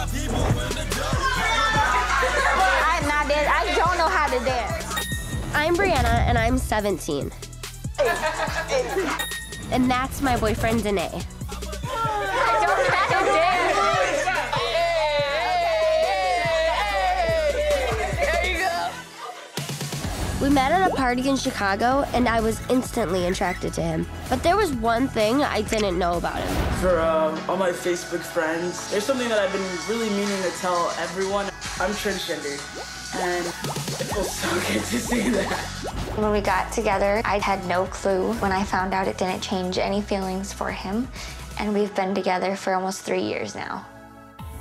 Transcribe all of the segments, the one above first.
I don't know how to dance. I'm Brianna, and I'm 17. And that's my boyfriend, Danae. I don't know how to dance. There you go. We met at a party in Chicago, and I was instantly attracted to him. But there was one thing I didn't know about him. For all my Facebook friends, there's something that I've been really meaning to tell everyone. I'm transgender, and it feels so good to see that. When we got together, I had no clue. When I found out, it didn't change any feelings for him, and we've been together for almost 3 years now.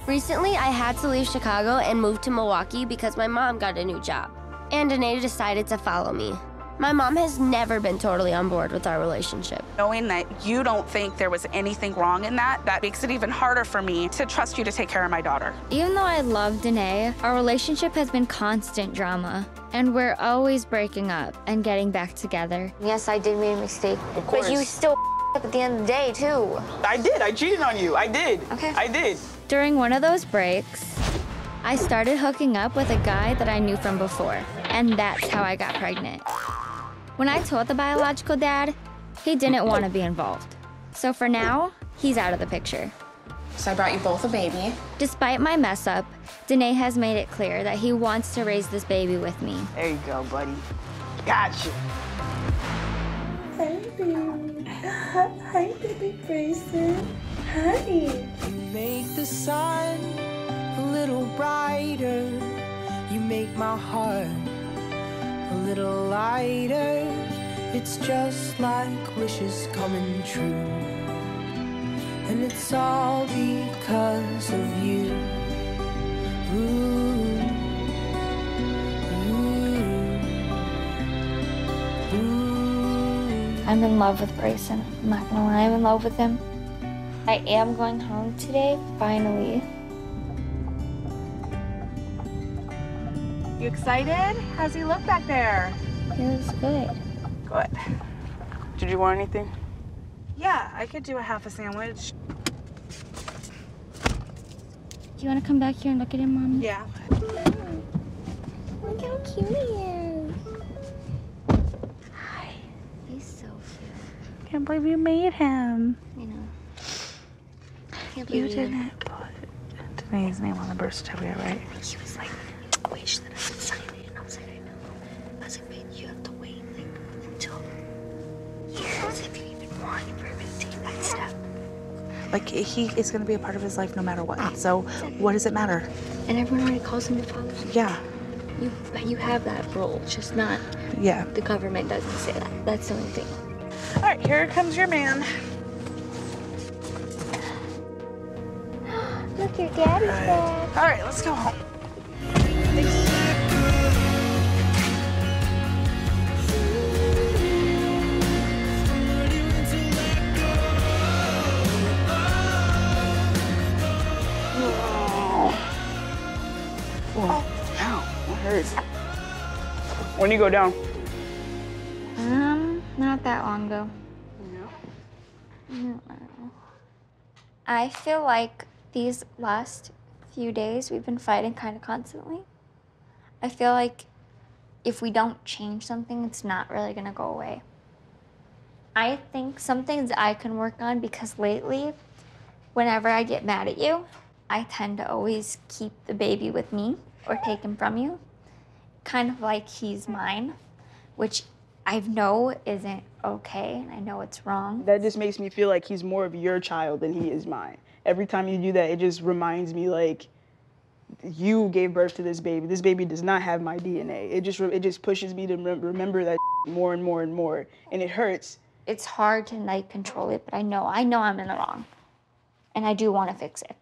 Recently, I had to leave Chicago and move to Milwaukee because my mom got a new job, and Danae decided to follow me. My mom has never been totally on board with our relationship. Knowing that you don't think there was anything wrong in that makes it even harder for me to trust you to take care of my daughter. Even though I love Danae, our relationship has been constant drama, and we're always breaking up and getting back together. Yes, I did make a mistake, Of course. but you still up at the end of the day, too. I did. I cheated on you. I did. Okay. I did. During one of those breaks, I started hooking up with a guy that I knew from before, and that's how I got pregnant. When I told the biological dad, he didn't want to be involved. So for now, he's out of the picture. So I brought you both a baby. Despite my mess up, Danae has made it clear that he wants to raise this baby with me. There you go, buddy. Gotcha. Hi, baby. Hi, baby Grayson. Hi. You make the sun a little brighter. You make my heart a little lighter. It's just like wishes coming true. And it's all because of you. Ooh. Ooh. Ooh. I'm in love with Grayson. I'm not gonna lie, I'm in love with him. I am going home today, finally. You excited? How's he look back there? Feels good. Good. Did you want anything? Yeah, I could do a half a sandwich. Do you want to come back here and look at him, Mommy? Yeah. Look how cute he is. Hi. He's so cute. Can't believe you made him. You know. Can't You believe didn't put Danae's name on the birth certificate, right? He was like, I wish that I would sign it. And I was like, I know. I was like, man, you have to wait like until years if you even want for him to take that step. Like, he is gonna be a part of his life no matter what. So what does it matter? And everyone already calls him a father. Yeah. You have that role, it's just not. Yeah. The government doesn't say that. That's the only thing. All right, here comes your man. Look, your daddy's back. All right, let's go home. Oh, ow, that hurts. When do you go down? Not that long ago. No. I feel like these last few days we've been fighting kind of constantly. I feel like if we don't change something, it's not really gonna go away. I think some things I can work on because lately, whenever I get mad at you, I tend to always keep the baby with me or take him from you, kind of like he's mine, which I know isn't okay, and I know it's wrong. That just makes me feel like he's more of your child than he is mine. Every time you do that, it just reminds me like you gave birth to this baby. This baby does not have my DNA. It just pushes me to remember that more and more and more, and it hurts. It's hard to like control it, but I know I'm in the wrong, and I do want to fix it.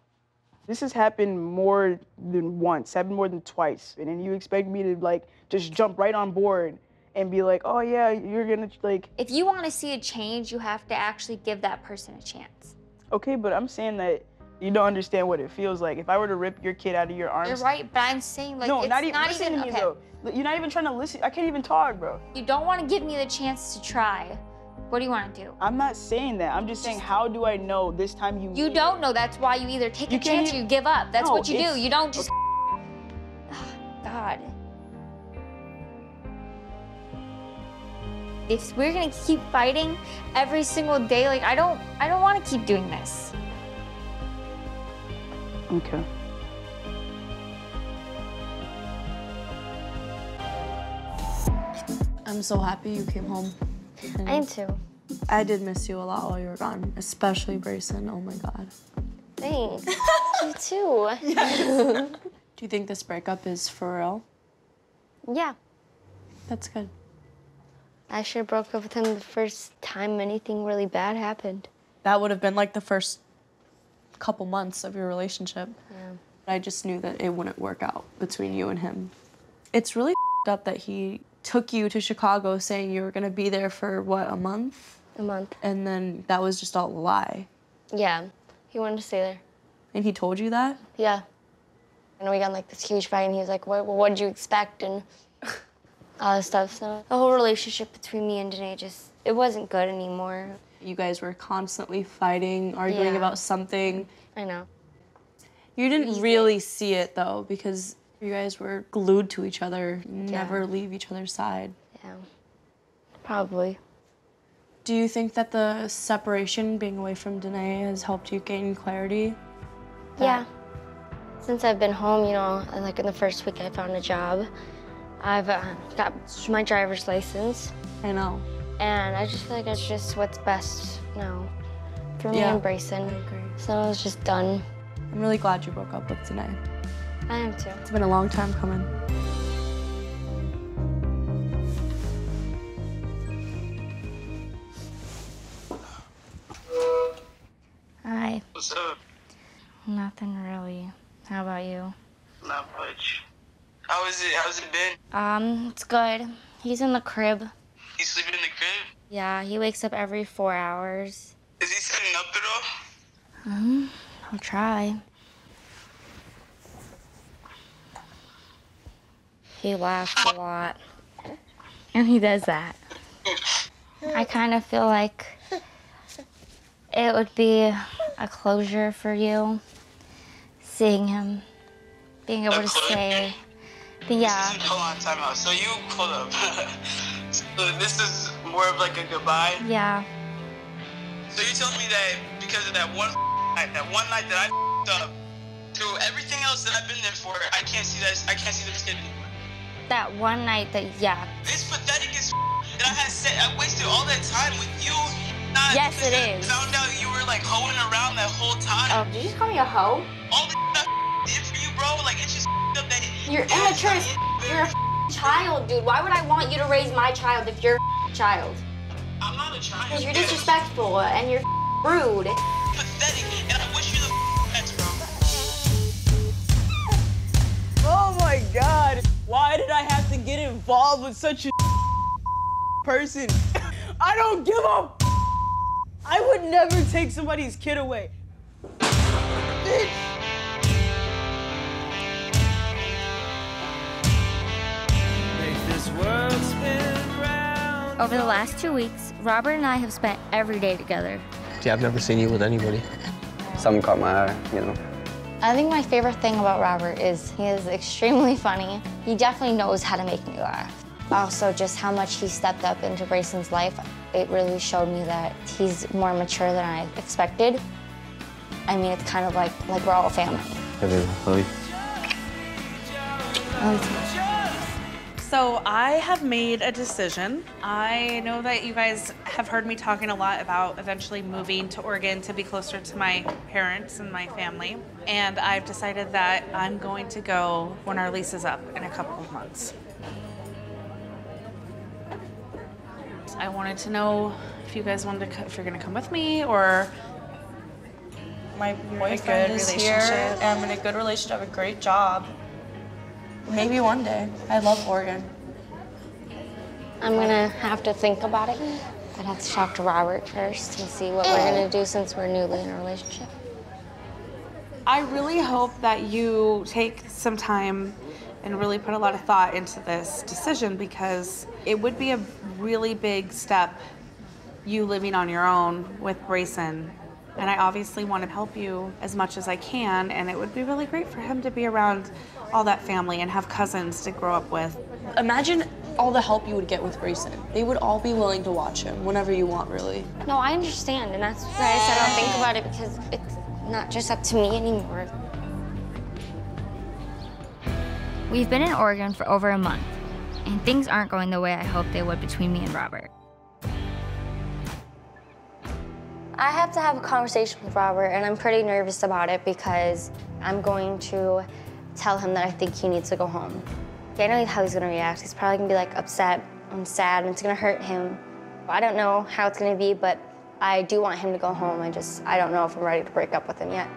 This has happened more than once, happened more than twice, and then you expect me to like just jump right on board and be like, oh yeah, you're gonna like. If you want to see a change, you have to actually give that person a chance. Okay, but I'm saying that you don't understand what it feels like. If I were to rip your kid out of your arms. You're right, but I'm saying like no, it's not even listen to me though. You're not even trying to listen. I can't even talk, bro. You don't want to give me the chance to try. What do you want to do? I'm not saying that. I'm just saying, how do I know this time you You don't know. That's why you either take a chance or you give up. That's what you do. You don't just... God. If we're gonna keep fighting every single day, like, I don't want to keep doing this. Okay. I'm so happy you came home. I am too. I did miss you a lot while you were gone, especially Brayson. Oh my God. Thanks. You too. Do you think this breakup is for real? Yeah. That's good. I should have broke up with him the first time anything really bad happened. That would have been like the first couple months of your relationship. Yeah. I just knew that it wouldn't work out between you and him. It's really up that he took you to Chicago saying you were gonna be there for, what, a month? A month. And then that was just all a lie. Yeah, he wanted to stay there. And he told you that? Yeah. And we got in like this huge fight and he was like, what did you expect? And all this stuff. So the whole relationship between me and Danae it wasn't good anymore. You guys were constantly fighting, arguing about something. I know. You didn't really see it though, because you guys were glued to each other, never leave each other's side. Yeah, probably. Do you think that the separation, being away from Danae, has helped you gain clarity? Yeah. Since I've been home, you know, like in the first week I found a job. I've got my driver's license. I know. And I just feel like that's just what's best now for me and Brayson. I agree. So it's just done. I'm really glad you broke up with Danae. I am too. It's been a long time coming. Hi. What's up? Nothing really. How about you? Not much. How is it? How's it been? It's good. He's in the crib. He's sleeping in the crib? Yeah, he wakes up every 4 hours. Is he sitting up at all? I'll try. He laughs a lot. And he does that. I kind of feel like it would be a closure for you, seeing him, being able to say, yeah. Hold on, time out. So hold up. So this is more of like a goodbye? Yeah. So you're telling me that because of that one night that I up, through everything else that I've been there for, I can't see this kid anymore. That one night that, yeah. It's pathetic as that I wasted all that time with you. Yes, it is. I found out you were like hoeing around that whole time. Oh, did you just call me a hoe? All the I did for you, bro, like it's just up that you're immature. You're a child, dude. Why would I want you to raise my child if you're a child? I'm not a child. Because you're disrespectful and you're rude. Pathetic, and I wish you the best, bro. Oh my God. Why did I have to get involved with such a person? I don't give a I would never take somebody's kid away. Bitch. Over the last 2 weeks, Robert and I have spent every day together. Yeah, I've never seen you with anybody. Something caught my eye, you know. I think my favorite thing about Robert is he is extremely funny. He definitely knows how to make me laugh. Also, just how much he stepped up into Brayson's life, it really showed me that he's more mature than I expected. I mean, it's kind of like we're all a family. So I have made a decision. I know that you guys have heard me talking a lot about eventually moving to Oregon to be closer to my parents and my family. And I've decided that I'm going to go when our lease is up in a couple of months. I wanted to know if you guys wanted to, if you're gonna come with me or. My boyfriend is here. I'm in a good relationship, I have a great job. Maybe one day. I love Oregon. I'm gonna have to think about it. I'd have to talk to Robert first and see what we're gonna do since we're newly in a relationship. I really hope that you take some time and really put a lot of thought into this decision because it would be a really big step, you living on your own with Brayson. And I obviously want to help you as much as I can, and it would be really great for him to be around all that family and have cousins to grow up with. Imagine all the help you would get with Brayson. They would all be willing to watch him whenever you want, really. No, I understand, and that's why I said I'll think about it, because it's not just up to me anymore. We've been in Oregon for over a month, and things aren't going the way I hoped they would between me and Robert. I have to have a conversation with Robert, and I'm pretty nervous about it because I'm going to tell him that I think he needs to go home. I know how he's gonna react. He's probably gonna be like upset and sad, and it's gonna hurt him. I don't know how it's gonna be, but I do want him to go home. I don't know if I'm ready to break up with him yet.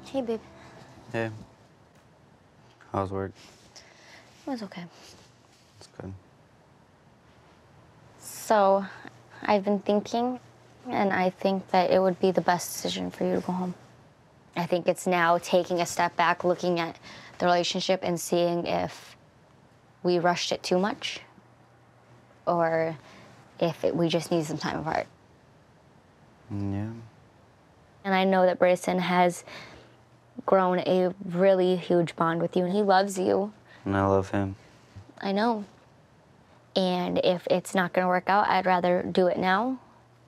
Hey, babe. Hey. How's work? It was okay. It's good. So, I've been thinking, and I think that it would be the best decision for you to go home. I think it's now taking a step back, looking at the relationship and seeing if we rushed it too much or if we just need some time apart. Yeah. And I know that Brayson has grown a really huge bond with you, and he loves you. And I love him. I know. And if it's not gonna work out, I'd rather do it now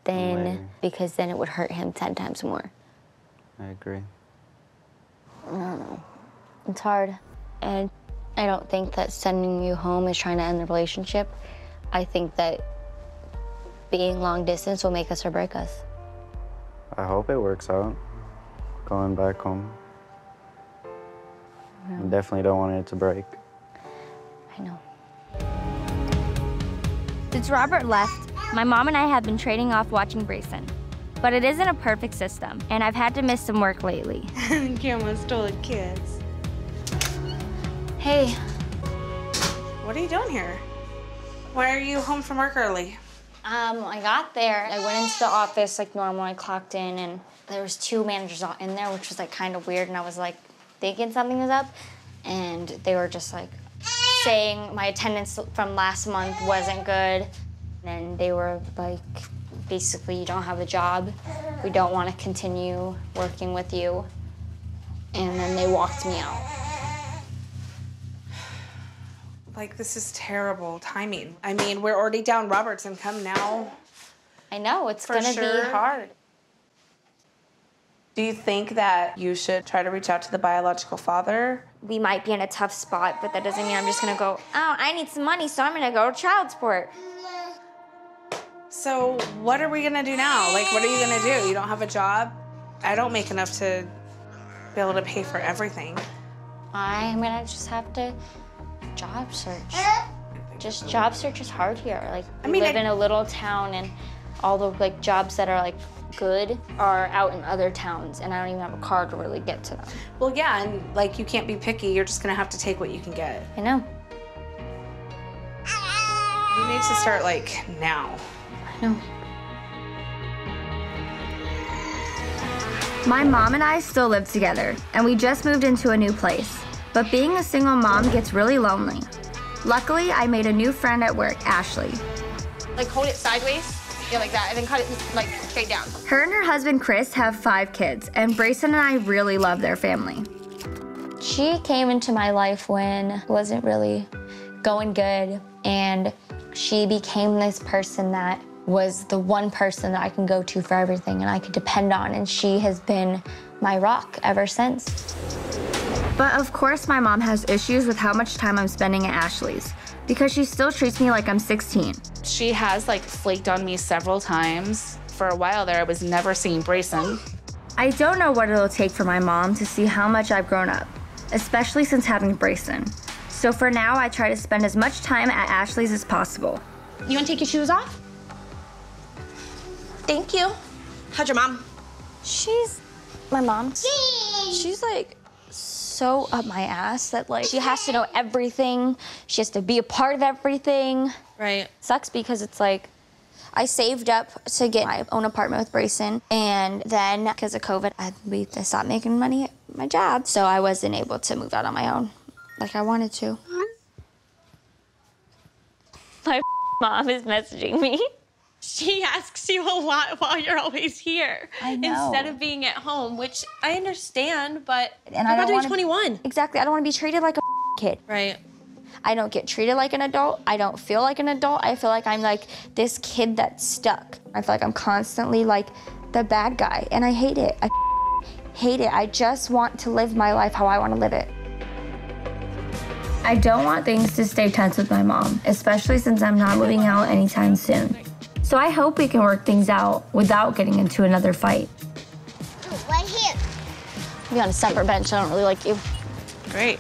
than, because then it would hurt him 10 times more. I agree. I don't know. It's hard. And I don't think that sending you home is trying to end the relationship. I think that being long distance will make us or break us. I hope it works out, going back home. I definitely don't want it to break. I know. Since Robert left, my mom and I have been trading off watching Brayson. But it isn't a perfect system, and I've had to miss some work lately. Camera stole a kiss. Hey. What are you doing here? Why are you home from work early? I got there. I went into the office like normal. I clocked in, and there was 2 managers in there, which was like kind of weird. And I was like thinking something was up, and they were just like saying my attendance from last month wasn't good. And they were like, basically, you don't have a job. We don't want to continue working with you. And then they walked me out. Like, this is terrible timing. I mean, we're already down Robert's income now. I know, it's gonna be hard. Do you think that you should try to reach out to the biological father? We might be in a tough spot, but that doesn't mean I'm just gonna go, oh, I need some money, so I'm gonna go to child support. So what are we gonna do now? Like, what are you gonna do? You don't have a job? I don't make enough to be able to pay for everything. I'm gonna just have to job search. Just job search is hard here. Like, we live in a little town, and all the like jobs that are like good are out in other towns, and I don't even have a car to really get to them. Well, yeah, and like you can't be picky. You're just gonna have to take what you can get. I know. You need to start like now. I know. My mom and I still live together, and we just moved into a new place. But being a single mom gets really lonely. Luckily, I made a new friend at work, Ashley. Like, hold it sideways. Yeah, like that, and then cut it like straight down. Her and her husband, Chris, have 5 kids, and Brayson and I really love their family. She came into my life when it wasn't really going good, and she became this person that was the one person that I can go to for everything and I could depend on, and she has been my rock ever since. But of course, my mom has issues with how much time I'm spending at Ashley's, because she still treats me like I'm 16. She has like flaked on me several times. For a while there, I was never seeing Brayson. I don't know what it'll take for my mom to see how much I've grown up, especially since having Brayson. So for now, I try to spend as much time at Ashley's as possible. You wanna take your shoes off? Thank you. How's your mom? My mom, she's like so up my ass that like she has to know everything. She has to be a part of everything. Right. Sucks because it's like I saved up to get my own apartment with Brayson, and then because of COVID, I stopped making money at my job, so I wasn't able to move out on my own like I wanted to. My mom is messaging me. She asks you a lot while you're always here. I know. Instead of being at home, which I understand, but And you're I about don't to be wanna, 21. Exactly. I don't want to be treated like a kid. Right. I don't get treated like an adult. I don't feel like an adult. I feel like I'm like this kid that's stuck. I feel like I'm constantly like the bad guy, and I hate it. I hate it. I just want to live my life how I want to live it. I don't want things to stay tense with my mom, especially since I'm not moving out anytime soon. So I hope we can work things out without getting into another fight. Right here. Be on a separate bench. I don't really like you. Great.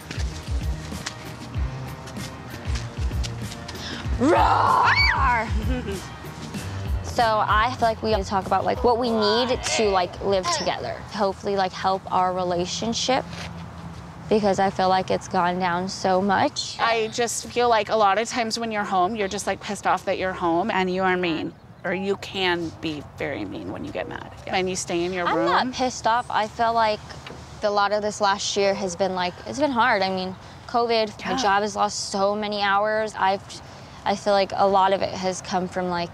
Roar! So I feel like we need to talk about like what we need to like live together. Hopefully like help our relationship, because I feel like it's gone down so much. I just feel like a lot of times when you're home, you're just like pissed off that you're home and you are mean. Or you can be very mean when you get mad. And you stay in your room. I'm not pissed off. I feel like a lot of this last year has been like, it's been hard. I mean, COVID, my job has lost so many hours. I feel like a lot of it has come from like,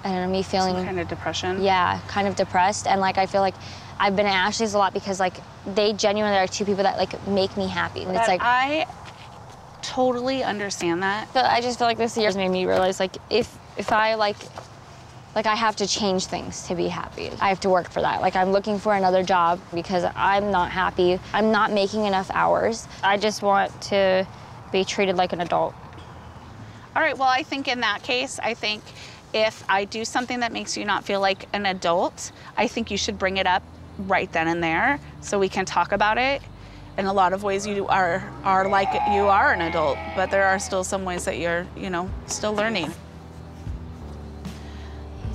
I don't know, me feeling. Some kind of depression. Yeah, kind of depressed. And like, I feel like I've been at Ashley's a lot because like, they genuinely are two people that like make me happy. And it's like. I totally understand that. But I just feel like this year has made me realize like, if I like I have to change things to be happy. I have to work for that. Like I'm looking for another job because I'm not happy. I'm not making enough hours. I just want to be treated like an adult. All right, well, I think in that case, I think if I do something that makes you not feel like an adult, I think you should bring it up right then and there so we can talk about it. In a lot of ways you are like you are an adult, but there are still some ways that you're, you know, still learning.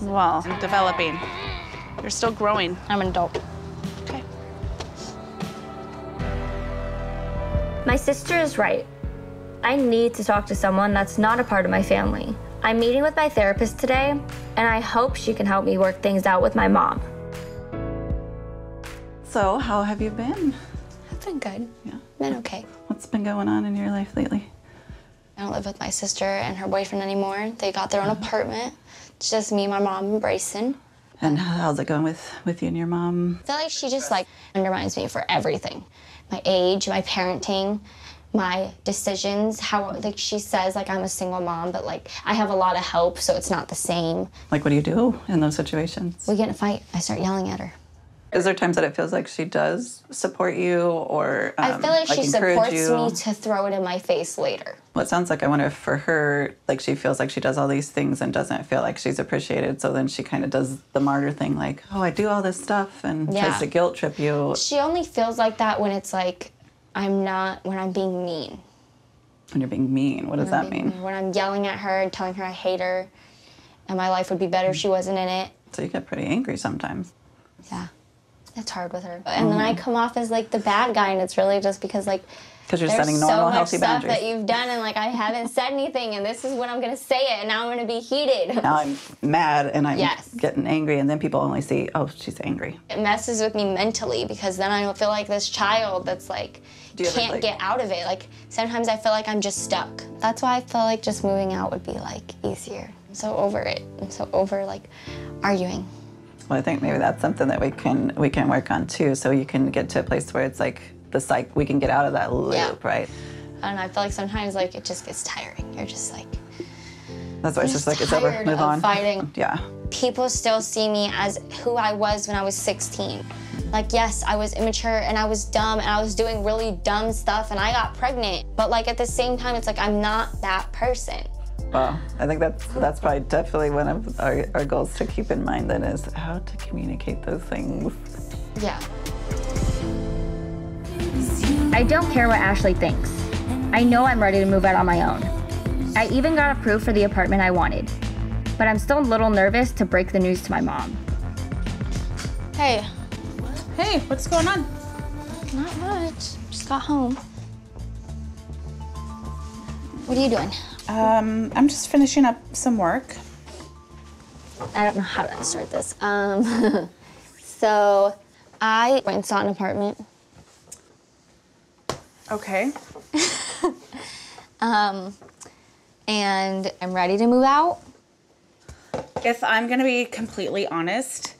Well, developing. You're still growing. I'm an adult. Okay. My sister is right. I need to talk to someone that's not a part of my family. I'm meeting with my therapist today, and I hope she can help me work things out with my mom. So, how have you been? I've been good. Yeah. Been okay. What's been going on in your life lately? I don't live with my sister and her boyfriend anymore. They got their own apartment. It's just me, my mom, and Bryson. And how's it going with you and your mom? I feel like she just like undermines me for everything. My age, my parenting, my decisions, how like she says like I'm a single mom, but like I have a lot of help, so it's not the same. Like what do you do in those situations? We get in a fight. I start yelling at her. Is there times that it feels like she does support you or I feel like she encourage supports you? me to throw it in my face later. Well, it sounds like I wonder if for her, like she feels like she does all these things and doesn't feel like she's appreciated. So then she kind of does the martyr thing, like, oh, I do all this stuff and tries to guilt trip you. She only feels like that when it's like when I'm being mean. When you're being mean, what does that mean? When I'm yelling at her and telling her I hate her and my life would be better if she wasn't in it. So you get pretty angry sometimes. Yeah. It's hard with her. And then I come off as like the bad guy, and it's really just because like because you're setting normal, healthy boundaries. There's so much stuff that you've done, and like I haven't said anything, and this is when I'm gonna say it, and now I'm gonna be heated. Now I'm mad and I'm getting angry, and then people only see, oh, she's angry. It messes with me mentally because then I feel like this child that's like can't get out of it. Like sometimes I feel like I'm just stuck. That's why I feel like just moving out would be like easier. I'm so over it. I'm so over like arguing. Well, I think maybe that's something that we can work on too, so you can get to a place where it's like we can get out of that loop, right? And I feel like sometimes like it just gets tiring. You're just like. That's why it's just like it's over. Move on. Fighting. Yeah. People still see me as who I was when I was 16. Like yes, I was immature and I was dumb and I was doing really dumb stuff and I got pregnant. But like at the same time, it's like I'm not that person. Well, I think that's probably definitely one of our goals to keep in mind then is how to communicate those things. Yeah. I don't care what Ashley thinks. I know I'm ready to move out on my own. I even got approved for the apartment I wanted. But I'm still a little nervous to break the news to my mom. Hey. Hey, what's going on? Not much. Just got home. What are you doing? I'm just finishing up some work. I don't know how to start this. So I went and saw an apartment. Okay. and I'm ready to move out. If I'm gonna be completely honest,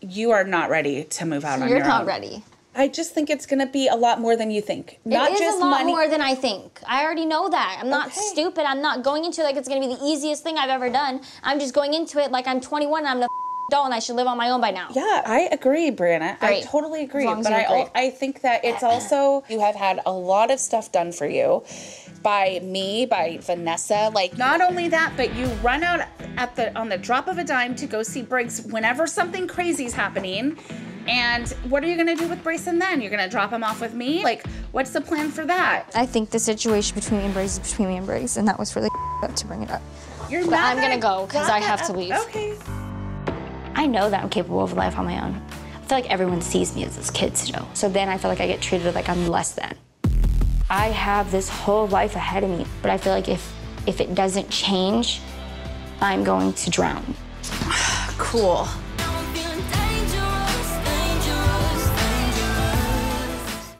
you are not ready to move out on your own. You're not ready. I just think it's gonna be a lot more than you think. Not It is just a lot money. more than I think. I already know that. I'm not stupid. I'm not going into it like it's gonna be the easiest thing I've ever done. I'm just going into it like I'm 21 and I'm the doll and I should live on my own by now. Yeah, I agree, Brianna. Great. I totally agree. As long as But you agree. I think that it's also, you have had a lot of stuff done for you by me, by Vanessa. Like, not only that, but you run out on the drop of a dime to go see Briggs whenever something crazy is happening. And what are you gonna do with Brayson then? You're gonna drop him off with me? Like, what's the plan for that? I think the situation between me and Briggs is between me and Briggs, and that was really up to bring it up. You're But I'm gonna go because I have to leave. Okay. I know that I'm capable of life on my own. I feel like everyone sees me as this kid still. So then I feel like I get treated like I'm less than. I have this whole life ahead of me, but I feel like if it doesn't change, I'm going to drown. Cool.